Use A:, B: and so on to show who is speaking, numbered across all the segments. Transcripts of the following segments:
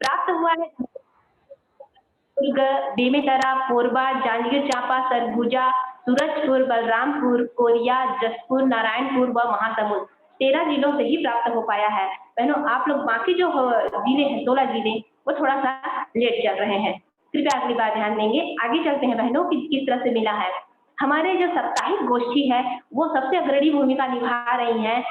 A: प्राप्त हुआ है दुर्ग, बेमेतरा, कोरबा, जांजगीर चांपा, सरगुजा, सूरजपुर, बलरामपुर, कोरिया, जसपुर, नारायणपुर व महासमुंद 13 जिलों से ही प्राप्त हो पाया है। बहनों, आप लोग बाकी जो जिले हैं 16 जिले, वो थोड़ा सा लेट चल रहे हैं। कृपया अगली बार ध्यान देंगे। आगे चलते हैं बहनों कि किस तरह से मिला है। हमारे जो साप्ताहिक गोष्ठी है वो सबसे अग्रणी भूमिका निभा रही है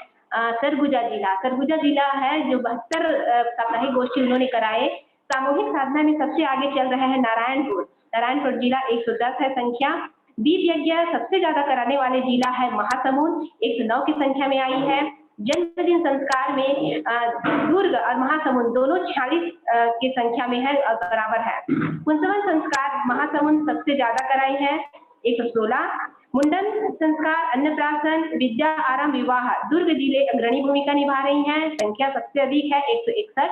A: सरगुजा जिला है जो 72 साप्ताहिक गोष्ठी उन्होंने कराए। सामूहिक साधना में सबसे आगे चल रहे हैं नारायणपुर जिला 110 है संख्या। दीप यज्ञ सबसे ज्यादा कराने वाले जिला है महासमुंद 109 की संख्या में आई है। जन्मदिन संस्कार में दुर्ग और महासमुंद दोनों 46 की संख्या में है और बराबर है। पुंसवन संस्कार महासमुंद सबसे ज्यादा कराई है 116। मुंडन संस्कार, अन्नप्राशन, विद्या आरंभ, विवाह दुर्ग जिले अग्रणी भूमिका निभा रही हैं, संख्या सबसे अधिक है 161।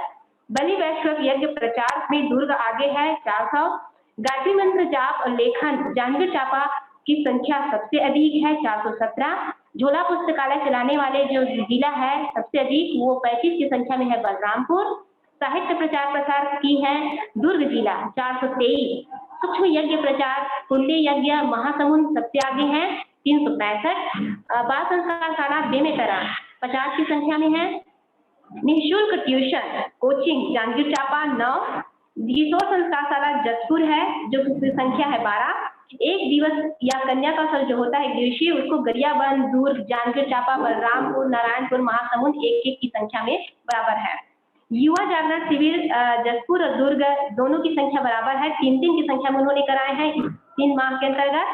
A: बलि वैश्विक यज्ञ प्रचार में दुर्ग आगे है 400। गायत्री मंत्र जाप और लेखन जांजगीर चांपा की संख्या सबसे अधिक है 417। झोला पुस्तकालय चलाने वाले जो जिला है सबसे अधिक वो 35 की संख्या में है बलरामपुर। साहित्य प्रचार प्रसार की है दुर्ग जिला 423। सूक्ष्म यज्ञ प्रचार कुंडली यज्ञ महासमुंद सबसे आगे है 365। बाल संस्कार शाला बेमेतरा 50 की संख्या में है। निःशुल्क ट्यूशन कोचिंग जांजगीर चांपा 9। किशोर संस्कार शाला जसपुर है जो संख्या है 12। एक दिवस या कन्या कौशल जो होता है दिवसीय उसको गरियाबंद, दुर्ग, जांजगीर चांपा, बलरामपुर, नारायणपुर, महासमुंद 1-1 की संख्या में बराबर है। युवा जागरण शिविर जसपुर और दुर्ग दोनों की संख्या बराबर है 3-3 की संख्या में उन्होंने कराए हैं 3 माह के अंतर्गत।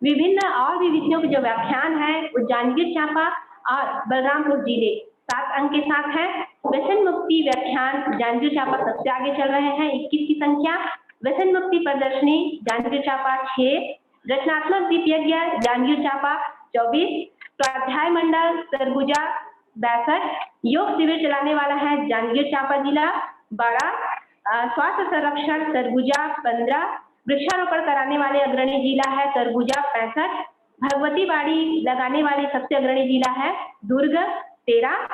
A: विभिन्न और भी विषयों के जो व्याख्यान है वो जांजगीर चांपा और बलरामपुर जिले 7 अंक के साथ है। व्यसन मुक्ति व्याख्यान जांजगीर चांपा सबसे आगे चल रहे हैं 21 की संख्या। व्यसन मुक्ति प्रदर्शनी जांजगीर चांपा 6। रचनात्मक दीप यज्ञ जांजगीर चांपा 24। स्वाध्याय मंडल सरगुजा 62। योग शिविर चलाने वाला है जांजगीर चांपा जिला 12। स्वास्थ्य संरक्षण सरगुजा 15। वृक्षारोपण कराने वाले अग्रणी जिला है सरगुजा 65। भगवती बाड़ी लगाने वाले सबसे अग्रणी जिला है दुर्ग 13।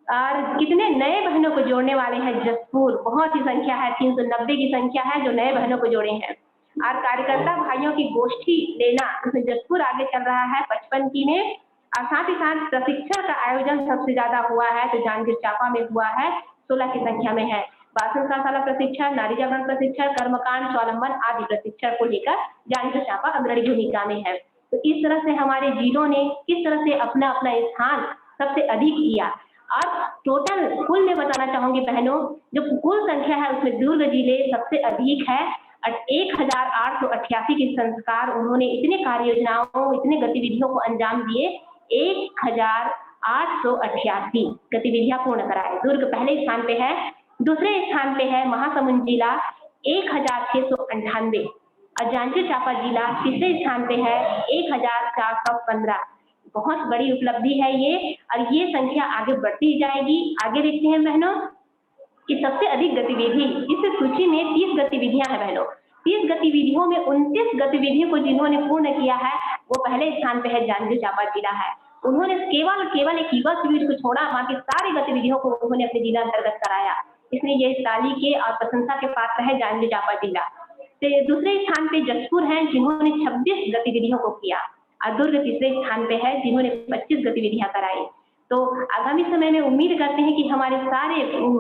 A: और कितने नए बहनों को जोड़ने वाले हैं जसपुर, बहुत ही संख्या है 390 की संख्या है जो नए बहनों को जोड़े हैं। और कार्यकर्ता भाइयों की गोष्ठी लेना उसमें जसपुर आगे चल रहा है 55 की में। और साथ ही साथ प्रशिक्षण का आयोजन सबसे ज्यादा हुआ है तो जांजगीर चांपा में हुआ है 16 की संख्या में है। बाल संस्कार शाला प्रशिक्षण, नारी जागरण प्रशिक्षण, कर्मकांड, स्वावलंबन आदि प्रशिक्षण को लेकर जांजगीर चांपा अग्रणी भूमिका में है। तो इस तरह से हमारे जिलों ने किस तरह से अपना अपना स्थान सबसे अधिक किया। और टोटल कुल में बताना चाहूंगी बहनों जो कुल संख्या है उसमें दुर्ग जिले सबसे अधिक है 1888 के संस्कार उन्होंने इतने कार्य योजनाओं इतने गतिविधियों को अंजाम दिए 1888 गतिविधियां पूर्ण कराए। दुर्ग पहले स्थान पे है। दूसरे स्थान पे है महासमुंद जिला 1698 और जांजगीर चांपा जिला तीसरे स्थान पे है 1415। बहुत बड़ी उपलब्धि है ये और ये संख्या आगे बढ़ती जाएगी। आगे देखते हैं बहनों कि सबसे अधिक गतिविधि इस सूची में 30 गतिविधियां हैं बहनों। 30 गतिविधियों में 29 गतिविधियों को जिन्होंने पूर्ण किया है वो पहले स्थान पे है जांजगीर चांपा जिला है। उन्होंने केवल एक युवा शिविर को छोड़ा, बाकी सारी गतिविधियों को उन्होंने अपने जिला अंतर्गत कराया, इसलिए ये ताली के और प्रशंसा के पात्र है जांजगीर चांपा जिला। दूसरे स्थान पे जसपुर है जिन्होंने 26 गतिविधियों को किया और दुर्ग तीसरे स्थान पे है जिन्होंने 25 गतिविधियां कराई। तो आगामी समय में उम्मीद करते हैं कि हमारे सारे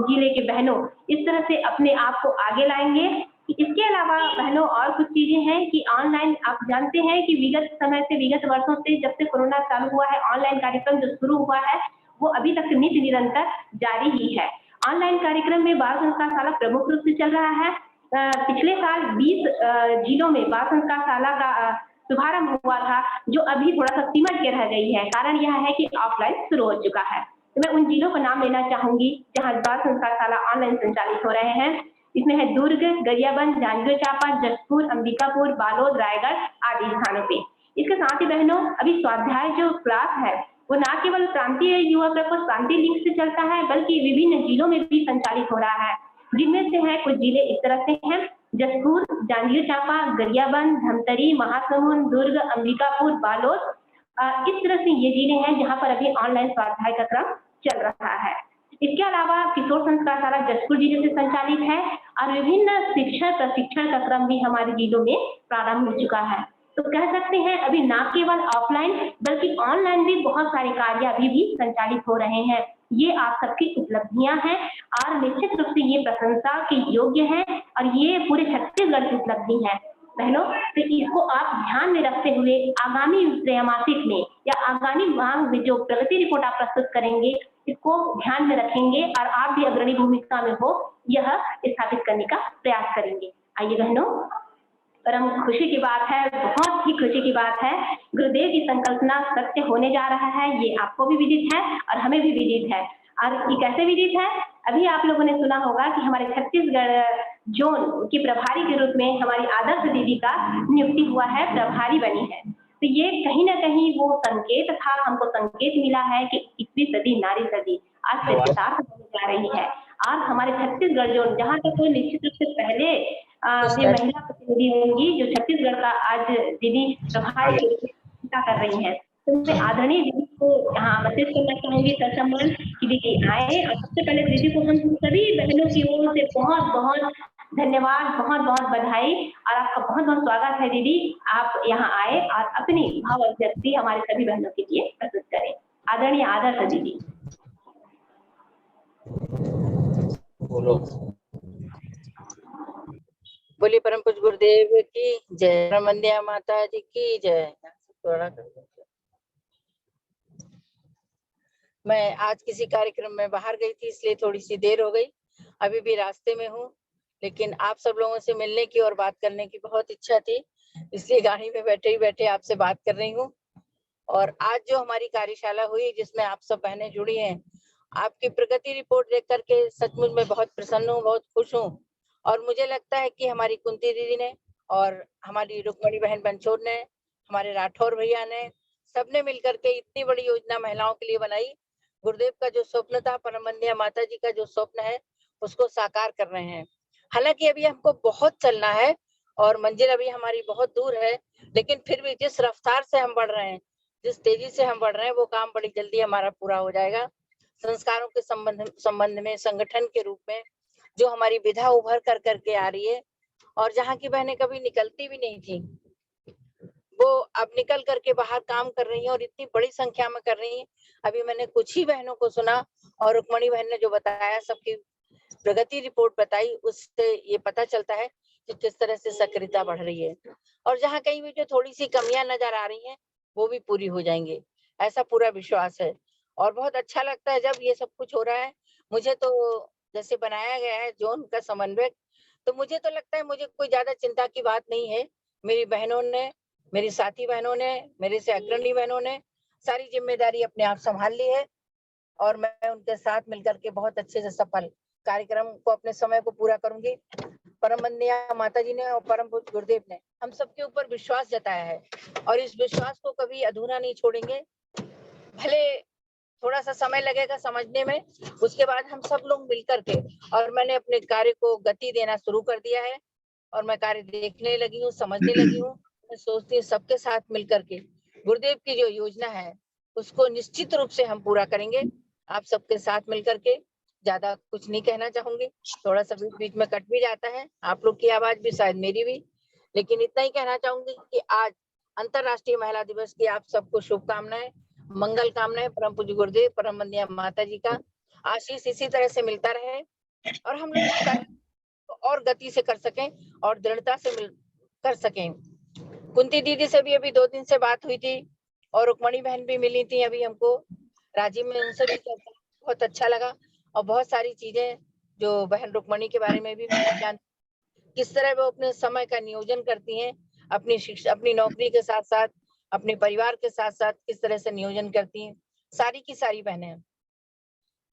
A: जिले के बहनों इस तरह से अपने आप को आगे लाएंगे। इसके अलावा बहनों और कुछ चीजें हैं कि ऑनलाइन आप जानते हैं कि विगत वर्षों से जब से कोरोना चालू हुआ है ऑनलाइन कार्यक्रम जो शुरू हुआ है वो अभी तक नित्य निरंतर जारी ही है। ऑनलाइन कार्यक्रम में बाल संस्कार शाला प्रमुख रूप से चल रहा है। पिछले साल 20 जिलों में बाल संस्कार शाला का शुभारंभ हुआ था जो अभी थोड़ा सा सिमट के रह गई है। कारण यह है कि ऑफलाइन शुरू हो चुका है। तो मैं उन जिलों का नाम लेना चाहूंगी जहां बाल संस्कार शाला ऑनलाइन संचालित हो रहे हैं। इसमें है दुर्ग, गरियाबंद, जांजगीर चांपा, जसपुर, अंबिकापुर, बालोद, रायगढ़ आदि स्थानों पे। इसके साथ ही बहनों अभी स्वाध्याय जो क्लास है वो न केवल प्रांतीय युवा प्रकोष्ठ प्रांतीय लिंक से चलता है बल्कि विभिन्न जिलों में भी संचालित हो रहा है, जिनमें से है कुछ जिले इस तरह से हैं जसपुर, जांजगीर चांपा, गरियाबंद, धमतरी, महासमुंद, दुर्ग, अंबिकापुर, बालोद। इस तरह से ये जिले हैं जहां पर अभी ऑनलाइन स्वाध्याय का क्रम चल रहा है। इसके अलावा किशोर संस्कारशाला जशपुर जिले से संचालित है और विभिन्न शिक्षक प्रशिक्षण का क्रम भी हमारे जिलों में प्रारंभ हो चुका है। तो कह सकते हैं अभी ना केवल ऑफलाइन बल्कि ऑनलाइन भी बहुत सारे कार्य अभी भी संचालित हो रहे हैं। ये आप सबकी उपलब्धियां हैं और निश्चित रूप से ये प्रशंसा के योग्य हैं और ये पूरे छत्तीसगढ़ की उपलब्धि है। बहनों, तो इसको आप ध्यान में रखते हुए आगामी त्रैमासिक में या आगामी माह में जो प्रगति रिपोर्ट आप प्रस्तुत करेंगे, इसको ध्यान में रखेंगे और आप भी अग्रणी भूमिका में हो, यह स्थापित करने का प्रयास करेंगे। आइए बहनों, परम खुशी की बात है, बहुत ही खुशी की बात है। गुरुदेव की संकल्पना सत्य होने जा रहा है, ये आपको भी विदित है और हमें भी विदित है। और ये कैसे विदित है? अभी आप लोगों ने सुना होगा कि हमारे छत्तीसगढ़ जोन की प्रभारी के रूप में हमारी आदर्श दीदी का नियुक्ति हुआ है, प्रभारी बनी है। तो ये कहीं ना कहीं वो संकेत था, हमको संकेत मिला है कि 21वीं सदी नारी सदी आज से यथार्थ होने जा रही है। और हमारे छत्तीसगढ़ जोन जहाँ तक कोई निश्चित रूप से पहले जो महिला प्रतिनिधि होंगी जो छत्तीसगढ़ का आज दीदी प्रभारी के रूप में चिंता कर रही हैं, तो मैं आदरणीय दीदी को यहाँ मैसेज करना चाहूंगी ससम्मान कि दीदी आए और सबसे पहले दीदी को हम सभी बहनों की ओर से बहुत बहुत धन्यवाद, बहुत बहुत बधाई और आपका बहुत बहुत स्वागत है दीदी। आप यहाँ आए और अपनी भाव अभिव्यक्ति हमारे सभी बहनों के लिए प्रस्तुत करें। आदरणीय आदर्श दीदी।
B: बोलो। बोली परम पूज्य गुरुदेव की जय, परमंदिया माता जी की जय। मैं आज किसी कार्यक्रम में बाहर गई थी, इसलिए थोड़ी सी देर हो गई। अभी भी रास्ते में हूँ, लेकिन आप सब लोगों से मिलने की और बात करने की बहुत इच्छा थी, इसलिए गाड़ी में बैठे ही बैठे आपसे बात कर रही हूँ। और आज जो हमारी कार्यशाला हुई जिसमें आप सब बहनें जुड़ी हैं, आपकी प्रगति रिपोर्ट देख करके सचमुच में बहुत प्रसन्न हूँ, बहुत खुश हूँ। और मुझे लगता है कि हमारी कुंती दीदी ने और हमारी रुक्मणी बहन बंचोर ने, हमारे राठौर भैया ने, सबने मिलकर के इतनी बड़ी योजना महिलाओं के लिए बनाई। गुरुदेव का जो स्वप्न था, परमवंदनीय माता जी का जो स्वप्न है, उसको साकार कर रहे हैं। हालांकि अभी हमको बहुत चलना है और मंजिल अभी हमारी बहुत दूर है, लेकिन फिर भी जिस रफ्तार से हम बढ़ रहे हैं, जिस तेजी से हम बढ़ रहे हैं, वो काम बड़ी जल्दी हमारा पूरा हो जाएगा। संस्कारों के संबंध में संगठन के रूप में जो हमारी विधा उभर कर करके आ रही है और जहाँ की बहनें कभी निकलती भी नहीं थी, वो अब निकल करके बाहर काम कर रही हैं और इतनी बड़ी संख्या में कर रही हैं। अभी मैंने कुछ ही बहनों को सुना और रुक्मणी बहन ने जो बताया, सबकी प्रगति रिपोर्ट बताई, उससे ये पता चलता है कि किस तरह से सक्रियता बढ़ रही है। और जहाँ कहीं भी जो थोड़ी सी कमियां नजर आ रही हैं, वो भी पूरी हो जाएंगे, ऐसा पूरा विश्वास है। और बहुत अच्छा लगता है जब ये सब कुछ हो रहा है। मुझे तो जैसे बनाया गया है जोन का समन्वयक, तो मुझे तो लगता है मुझे कोई ज्यादा चिंता की बात नहीं है। मेरी बहनों ने, मेरी साथी बहनों ने, मेरे से अग्रणी बहनों ने सारी जिम्मेदारी अपने आप संभाल ली है और मैं उनके साथ मिलकर के बहुत अच्छे से सफल कार्यक्रम को, अपने समय को पूरा करूंगी। परमवंदनीय माता जी ने और परम पूज्य गुरुदेव ने हम सबके ऊपर विश्वास जताया है और इस विश्वास को कभी अधूरा नहीं छोड़ेंगे। भले थोड़ा सा समय लगेगा समझने में, उसके बाद हम सब लोग मिलकर के, और मैंने अपने कार्य को गति देना शुरू कर दिया है और मैं कार्य देखने लगी हूँ, समझने लगी हूँ। मैं सोचती हूँ सबके साथ मिलकर के गुरुदेव की जो योजना है उसको निश्चित रूप से हम पूरा करेंगे। आप सबके साथ मिलकर के। ज्यादा कुछ नहीं कहना चाहूंगी, थोड़ा सा बीच बीच में कट भी जाता है, आप लोग की आवाज भी, शायद मेरी भी, लेकिन इतना ही कहना चाहूंगी कि आज अंतरराष्ट्रीय महिला दिवस की आप सबको शुभकामनाएं, मंगल कामनाएं। परम पूज्य गुरुदेव, परमवंदनीय माता जी का आशीष इसी तरह से मिलता रहे और हम लोग इस कार्य को और गति से कर सकें और दृढ़ता से कर सकें। कुंती दीदी से भी अभी 2 दिन से बात हुई थी और रुक्मणी बहन भी मिली थी अभी हमको, राजीव में, उनसे भी चर्चा बहुत अच्छा लगा। और बहुत सारी चीजें जो बहन रुक्मणी के बारे में भी मैं जानती, किस तरह वो अपने समय का नियोजन करती हैं, अपनी शिक्षा, अपनी नौकरी के साथ साथ अपने परिवार के साथ साथ किस तरह से नियोजन करती हैं, सारी की सारी बहनें।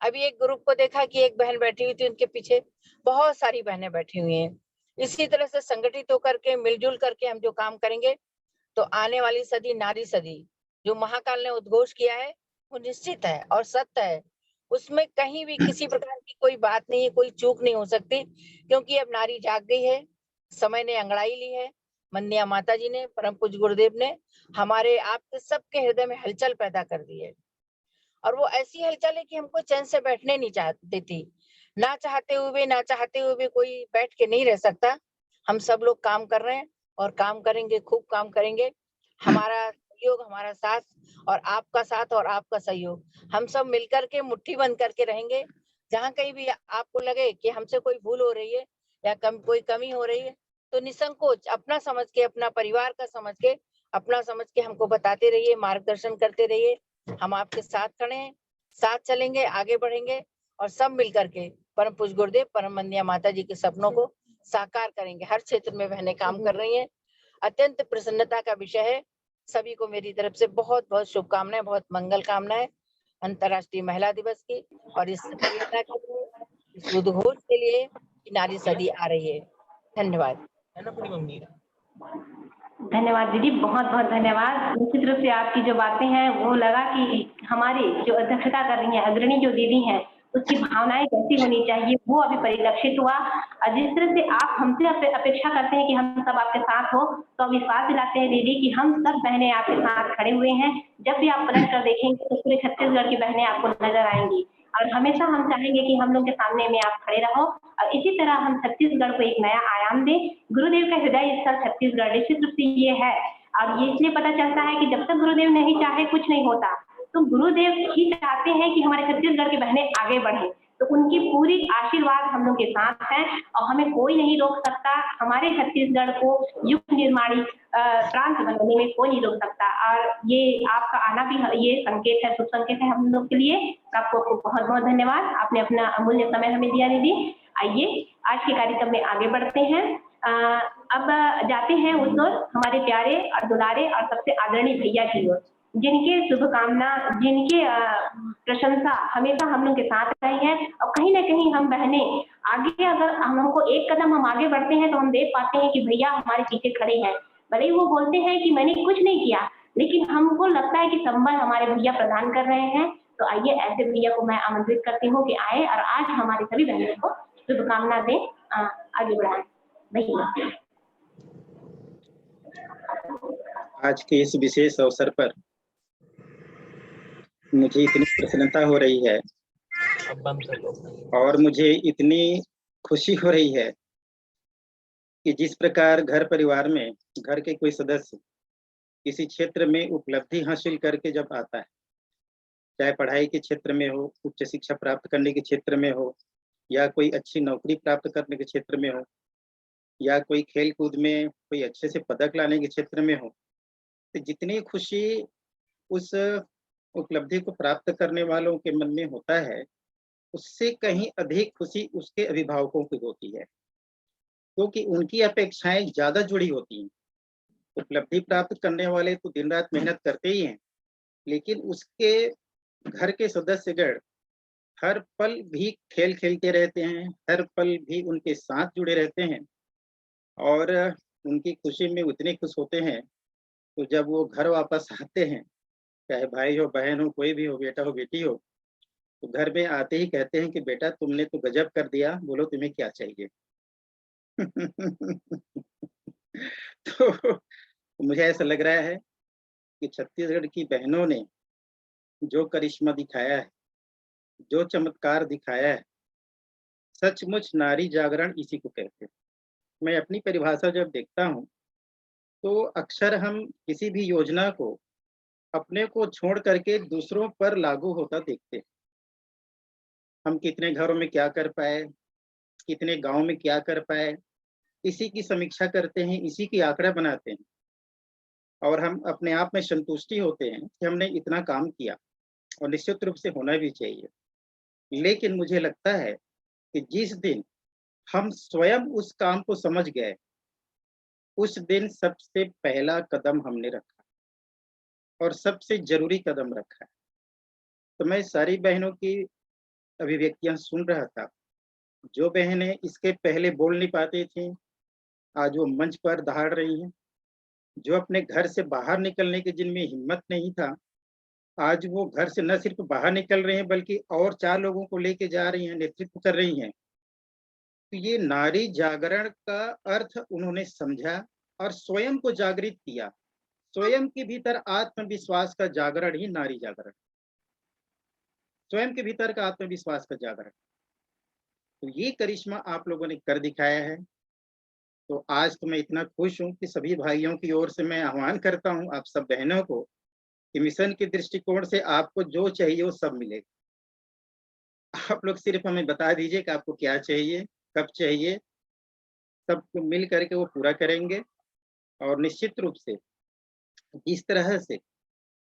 B: अभी एक ग्रुप को देखा कि एक बहन बैठी हुई थी, उनके पीछे बहुत सारी बहनें बैठी हुई हैं। इसी तरह से संगठित होकर के, मिलजुल करके हम जो काम करेंगे, तो आने वाली सदी नारी सदी जो महाकाल ने उद्घोष किया है, वो निश्चित है और सत्य है। उसमें कहीं भी किसी प्रकार की कोई बात नहीं है, कोई चूक नहीं हो सकती, क्योंकि अब नारी जाग गई है, समय ने अंगड़ाई ली है। वंदनीय माता जी ने, परम पूज्य गुरुदेव ने हमारे आपके सबके हृदय में हलचल पैदा कर दी है और वो ऐसी हलचल है कि हमको चैन से बैठने नहीं देती। ना चाहते हुए भी कोई बैठ के नहीं रह सकता। हम सब लोग काम कर रहे हैं और काम करेंगे, खूब काम करेंगे। हमारा सहयोग, हमारा साथ और आपका सहयोग, हम सब मिलकर के मुट्ठी बंद करके रहेंगे। जहाँ कहीं भी आपको लगे कि हमसे कोई भूल हो रही है या कोई कमी हो रही है, तो निसंकोच अपना समझ के, अपना परिवार का समझ के, अपना समझ के हमको बताते रहिए, मार्गदर्शन करते रहिए। हम आपके साथ खड़े हैं, साथ चलेंगे, आगे बढ़ेंगे और सब मिल करके परम पूज्य गुरुदेव, परम वंदनीय माता जी के सपनों को साकार करेंगे। हर क्षेत्र में बहनें काम कर रही हैं, अत्यंत प्रसन्नता का विषय है। सभी को मेरी तरफ से बहुत बहुत शुभकामनाएं, बहुत मंगल कामनाएं अंतर्राष्ट्रीय महिला दिवस की और इस सक्रियता के लिए, इस उद्घोष के लिए कि नारी सदी आ रही है। धन्यवाद। है ना अपनी मम्मी?
A: धन्यवाद दीदी, बहुत बहुत धन्यवाद। निश्चित रूप से आपकी जो बातें हैं वो लगा कि हमारी जो अध्यक्षता कर रही हैं अग्रणी जो दीदी हैं उसकी भावनाएं कैसी होनी चाहिए वो अभी परिलक्षित हुआ। और जिस तरह से आप हमसे अपेक्षा करते हैं कि हम सब आपके साथ हो, तो विश्वास दिलाते हैं दीदी कि हम सब बहनें आपके साथ खड़े हुए हैं। जब भी आप पलट कर देखेंगे तो पूरे छत्तीसगढ़ की बहनें आपको नजर आएंगी और हमेशा हम चाहेंगे कि हम लोग के सामने में आप खड़े रहो और इसी तरह हम छत्तीसगढ़ को एक नया आयाम दें। गुरुदेव का हृदय स्थल छत्तीसगढ़ निश्चित रूप से ये है और ये इसलिए पता चलता है कि जब तक गुरुदेव नहीं चाहे कुछ नहीं होता। तो गुरुदेव ही चाहते हैं कि हमारे छत्तीसगढ़ की बहनें आगे बढ़ें, तो उनकी पूरी आशीर्वाद हम लोग के साथ है और हमें कोई नहीं रोक सकता। हमारे छत्तीसगढ़ को युग निर्माणी प्रांत बनाने में कोई नहीं रोक सकता और ये आपका आना भी ये संकेत है, शुभ संकेत है हम लोग के लिए। आपको बहुत बहुत धन्यवाद, आपने अपना अमूल्य समय हमें दिया दीदी। आइए आज के कार्यक्रम में आगे बढ़ते हैं। अब जाते हैं उस ओर हमारे प्यारे और दुलारे और सबसे आदरणीय भैया की ओर, जिनके शुभकामना, जिनके प्रशंसा हमेशा हम लोग के साथ रही है और कहीं ना कहीं हम बहनें आगे, अगर हमको एक कदम हम आगे बढ़ते हैं तो हम देख पाते हैं कि भैया हमारे पीछे खड़े हैं। भले ही वो बोलते हैं कि मैंने कुछ नहीं किया, लेकिन हमको लगता है कि संबल हमारे भैया प्रदान कर रहे हैं। तो आइए ऐसे भैया को मैं आमंत्रित करती हूँ कि आए और आज हमारी सभी बहनों को शुभकामना दें, आगे बढ़ाएं भैया।
C: आज के इस विशेष अवसर पर मुझे इतनी प्रसन्नता हो रही है और मुझे इतनी खुशी हो रही है कि जिस प्रकार घर परिवार में घर के कोई सदस्य किसी क्षेत्र में उपलब्धि हासिल करके जब आता है, चाहे पढ़ाई के क्षेत्र में हो, उच्च शिक्षा प्राप्त करने के क्षेत्र में हो, या कोई अच्छी नौकरी प्राप्त करने के क्षेत्र में हो, या कोई खेल कूद में कोई अच्छे से पदक लाने के क्षेत्र में हो, तो जितनी खुशी उस उपलब्धि को प्राप्त करने वालों के मन में होता है, उससे कहीं अधिक खुशी उसके अभिभावकों की होती है, क्योंकि उनकी अपेक्षाएं ज्यादा जुड़ी होती हैं। उपलब्धि प्राप्त करने वाले तो दिन रात मेहनत करते ही हैं, लेकिन उसके घर के सदस्यगण हर पल भी खेल खेलते रहते हैं, हर पल भी उनके साथ जुड़े रहते हैं और उनकी खुशी में उतने खुश होते हैं। तो जब वो घर वापस आते हैं, चाहे भाई हो, बहन हो, कोई भी हो, बेटा हो, बेटी हो, तो घर में आते ही कहते हैं कि बेटा तुमने तो गजब कर दिया, बोलो तुम्हें क्या चाहिए। तो मुझे ऐसा लग रहा है कि छत्तीसगढ़ की बहनों ने जो करिश्मा दिखाया है, जो चमत्कार दिखाया है, सचमुच नारी जागरण इसी को कहते हैं। मैं अपनी परिभाषा जब देखता हूँ तो अक्सर हम किसी भी योजना को अपने को छोड़ करके दूसरों पर लागू होता देखते हैं। हम कितने घरों में क्या कर पाए, कितने गांव में क्या कर पाए, इसी की समीक्षा करते हैं, इसी की आंकड़ा बनाते हैं और हम अपने आप में संतुष्टि होते हैं कि हमने इतना काम किया और निश्चित रूप से होना भी चाहिए। लेकिन मुझे लगता है कि जिस दिन हम स्वयं उस काम को समझ गए, उस दिन सबसे पहला कदम हमने रखा और सबसे जरूरी कदम रखा है। तो मैं सारी बहनों की अभिव्यक्तियां सुन रहा था। जो बहनें इसके पहले बोल नहीं पाती थी, आज वो मंच पर दहाड़ रही हैं। जो अपने घर से बाहर निकलने की जिनमें हिम्मत नहीं था, आज वो घर से न सिर्फ बाहर निकल रहे हैं बल्कि और 4 लोगों को लेके जा रही हैं, नेतृत्व कर रही हैं। तो ये नारी जागरण का अर्थ उन्होंने समझा और स्वयं को जागृत किया। स्वयं के भीतर आत्मविश्वास का जागरण ही नारी जागरण। स्वयं के भीतर का आत्मविश्वास का जागरण। तो ये करिश्मा आप लोगों ने कर दिखाया है। तो आज तो मैं इतना खुश हूँ कि सभी भाइयों की ओर से मैं आह्वान करता हूँ आप सब बहनों को कि मिशन के दृष्टिकोण से आपको जो चाहिए वो सब मिलेगा। आप लोग सिर्फ हमें बता दीजिए कि आपको क्या चाहिए, कब चाहिए, सबको मिल करके वो पूरा करेंगे। और निश्चित रूप से जिस तरह से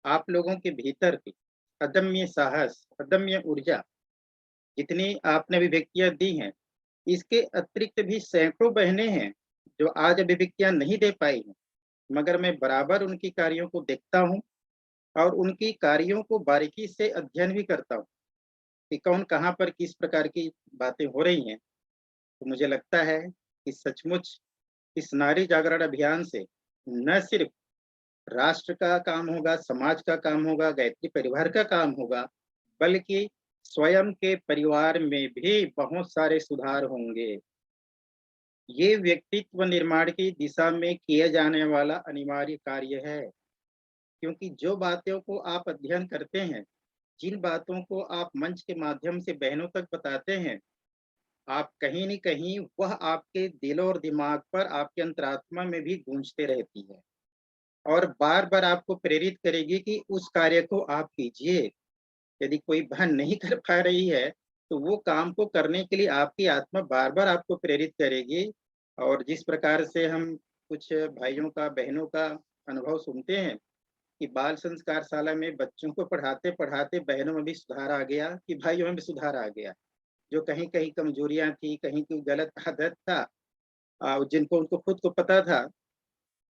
C: आप लोगों के भीतर की अदम्य साहस, अदम्य ऊर्जा, जितनी आपने अभिव्यक्तियां दी हैं, इसके अतिरिक्त भी सैकड़ों बहनें हैं जो आज अभिव्यक्तियां नहीं दे पाई हैं, मगर मैं बराबर उनकी कार्यों को देखता हूँ और उनकी कार्यों को बारीकी से अध्ययन भी करता हूँ कि कौन कहाँ पर किस प्रकार की बातें हो रही हैं। तो मुझे लगता है कि सचमुच इस नारी जागरण अभियान से न सिर्फ राष्ट्र का काम होगा, समाज का काम होगा, गायत्री परिवार का काम होगा, बल्कि स्वयं के परिवार में भी बहुत सारे सुधार होंगे। ये व्यक्तित्व निर्माण की दिशा में किया जाने वाला अनिवार्य कार्य है, क्योंकि जो बातों को आप अध्ययन करते हैं, जिन बातों को आप मंच के माध्यम से बहनों तक बताते हैं, आप कहीं न कहीं वह आपके दिल और दिमाग पर, आपके अंतरात्मा में भी गूंजते रहती है और बार-बार आपको प्रेरित करेगी कि उस कार्य को आप कीजिए। यदि कोई बहन नहीं कर पा रही है, तो वो काम को करने के लिए आपकी आत्मा बार-बार आपको प्रेरित करेगी। और जिस प्रकार से हम कुछ भाइयों का, बहनों का अनुभव सुनते हैं कि बाल संस्कार शाला में बच्चों को पढ़ाते-पढ़ाते बहनों में भी सुधार आ गया, कि भाइयों में भी सुधार आ गया। जो कहीं-कहीं कमजोरियाँ थी, कहीं कोई गलत आदत था, जिनको उनको खुद को पता था,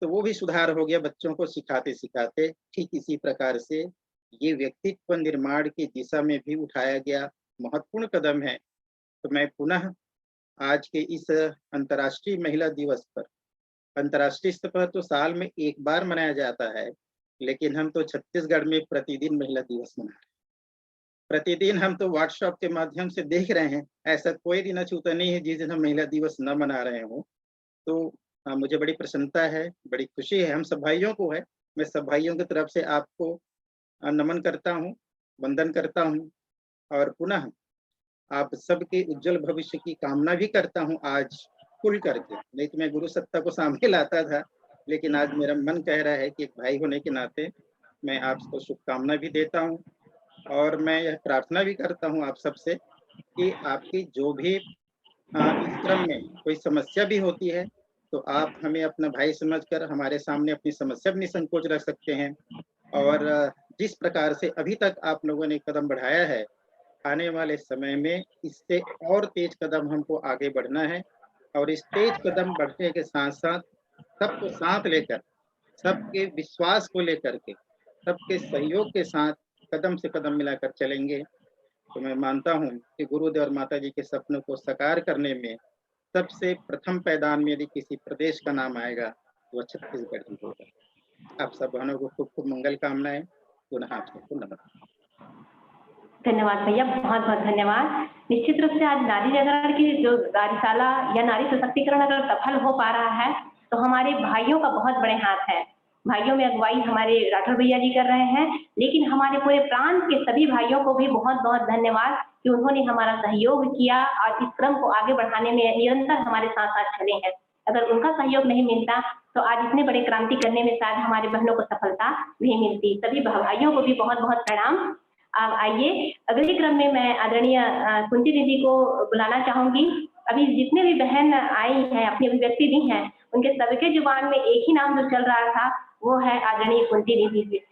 C: तो वो भी सुधार हो गया बच्चों को सिखाते-सिखाते। ठीक इसी प्रकार से ये व्यक्तित्व निर्माण की दिशा में भी उठाया गया महत्वपूर्ण कदम है। तो मैं पुनः आज के इस अंतर्राष्ट्रीय महिला दिवस पर, अंतर्राष्ट्रीय स्तर पर तो साल में 1 बार मनाया जाता है, लेकिन हम तो छत्तीसगढ़ में प्रतिदिन महिला दिवस मना रहे हैं। प्रतिदिन हम तो व्हाट्सएप के माध्यम से देख रहे हैं, ऐसा कोई दिन अछूता नहीं है जिस दिन हम महिला दिवस न मना रहे हों। तो मुझे बड़ी प्रसन्नता है, बड़ी खुशी है, हम सब भाइयों को है। मैं सब भाइयों की तरफ से आपको नमन करता हूँ, वंदन करता हूँ और पुनः आप सबके उज्जवल भविष्य की कामना भी करता हूँ आज खुल करके। नहीं तो मैं गुरु सत्ता को सामने लाता था, लेकिन आज मेरा मन कह रहा है कि एक भाई होने के नाते मैं आपको शुभकामना भी देता हूँ और मैं यह प्रार्थना भी करता हूँ आप सबसे कि आपकी जो भी इस क्रम में कोई समस्या भी होती है, तो आप हमें अपना भाई समझकर हमारे सामने अपनी समस्या भी निसंकोच रख सकते हैं। और जिस प्रकार से अभी तक आप लोगों ने कदम बढ़ाया है, आने वाले समय में इससे और तेज कदम हमको आगे बढ़ना है और इस तेज कदम बढ़ने के साथ-साथ सबको साथ लेकर, सबके विश्वास को लेकर के, सबके सहयोग के साथ कदम से कदम मिलाकर चलेंगे। तो मैं मानता हूँ कि गुरुदेव और माताजी के सपनों को साकार करने में सबसे प्रथम पैदान में यदि किसी प्रदेश का नाम आएगा, तो वह छत्तीसगढ़ ही होगा। आप सब बहनों को खूब-खूब मंगल कामनाएँ। पुनः आप सबको नमस्कार।
A: धन्यवाद भैया, बहुत-बहुत धन्यवाद। निश्चित रूप से आज नारी जागरण की जो कार्यशाला या नारी सशक्तिकरण अगर सफल हो पा रहा है, तो हमारे भाइयों का बहुत बड़े हाथ है। भाइयों में अगुवाई हमारे राठौर भैया जी कर रहे हैं, लेकिन हमारे पूरे प्रांत के सभी भाइयों को भी बहुत-बहुत धन्यवाद कि उन्होंने हमारा सहयोग किया और इस क्रम को आगे बढ़ाने में निरंतर हमारे साथ-साथ खड़े हैं। अगर उनका सहयोग नहीं मिलता, तो आज इतने बड़े क्रांति करने में शायद हमारी बहनों को सफलता नहीं मिलती। सभी भाइयों को भी बहुत-बहुत प्रणाम। आइए अगले क्रम में मैं आदरणीय कुंती दीदी को बुलाना चाहूंगी। अभी जितने भी बहन आई हैं, अपनी अभिव्यक्ति दी हैं, उनके सबके जुबान में एक ही नाम जो चल रहा था, वो है आदरणीय कुंती दीदी।